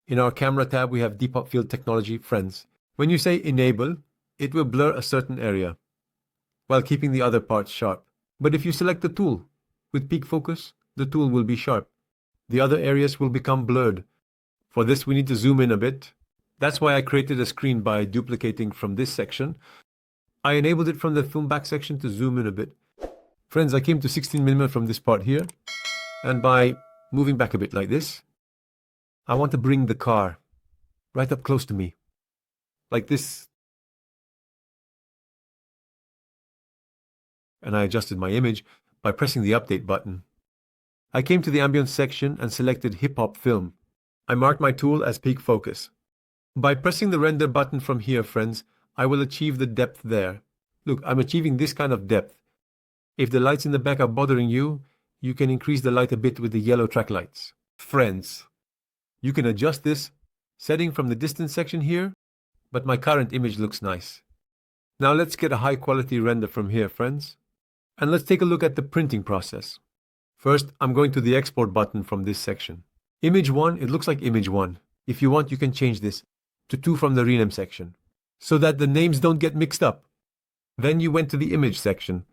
In our camera tab, we have depop field technology, friends. When you say enable, it will blur a certain area while keeping the other parts sharp. But if you select the tool with peak focus, the tool will be sharp. The other areas will become blurred. For this, we need to zoom in a bit. That's why I created a screen by duplicating from this section. I enabled it from the film back section to zoom in a bit. Friends, I came to 16mm from this part here, and by moving back a bit like this, I want to bring the car right up close to me, like this. And I adjusted my image by pressing the update button. I came to the ambience section and selected hip hop film. I marked my tool as peak focus. By pressing the render button from here, friends, I will achieve the depth there. Look, I'm achieving this kind of depth. If the lights in the back are bothering you, you can increase the light a bit with the yellow track lights. Friends, you can adjust this setting from the distance section here, but my current image looks nice. Now let's get a high quality render from here, friends. And let's take a look at the printing process. First, I'm going to the export button from this section. Image 1, it looks like image 1. If you want, you can change this to 2 from the rename section, so that the names don't get mixed up. Then you went to the image section.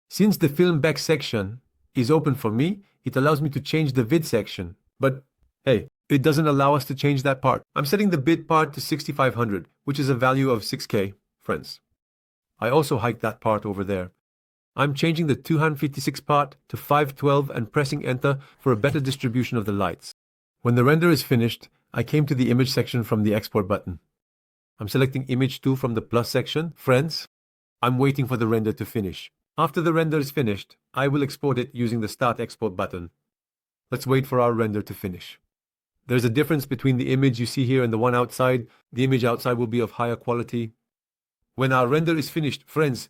Since the film back section is open for me, it allows me to change the vid section. But hey, it doesn't allow us to change that part. I'm setting the bit part to 6500, which is a value of 6K, friends. I also hiked that part over there. I'm changing the 256 part to 512 and pressing enter for a better distribution of the lights. When the render is finished, I came to the image section from the export button. I'm selecting image 2 from the plus section. Friends, I'm waiting for the render to finish. After the render is finished, I will export it using the start export button. Let's wait for our render to finish. There's a difference between the image you see here and the one outside. The image outside will be of higher quality. When our render is finished, friends,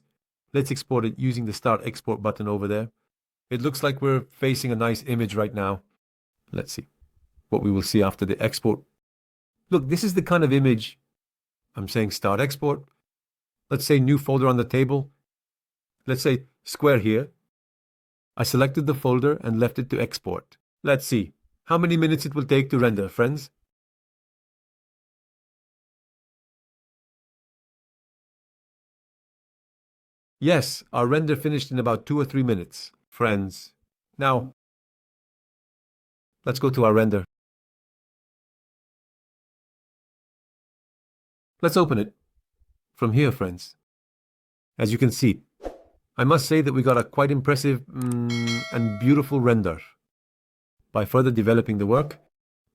let's export it using the start export button over there. It looks like we're facing a nice image right now. Let's see what we will see after the export. Look, this is the kind of image. I'm saying start export. Let's say new folder on the table. Let's say square here. I selected the folder and left it to export. Let's see how many minutes it will take to render, friends. Yes, our render finished in about 2 or 3 minutes, friends. Now, let's go to our render. Let's open it from here, friends. As you can see, I must say that we got a quite impressive and beautiful render. By further developing the work,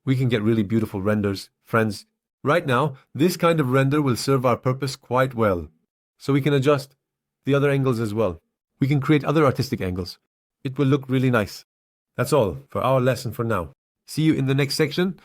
we can get really beautiful renders, friends. Right now, this kind of render will serve our purpose quite well. So we can adjust the other angles as well. We can create other artistic angles. It will look really nice. That's all for our lesson for now. See you in the next section.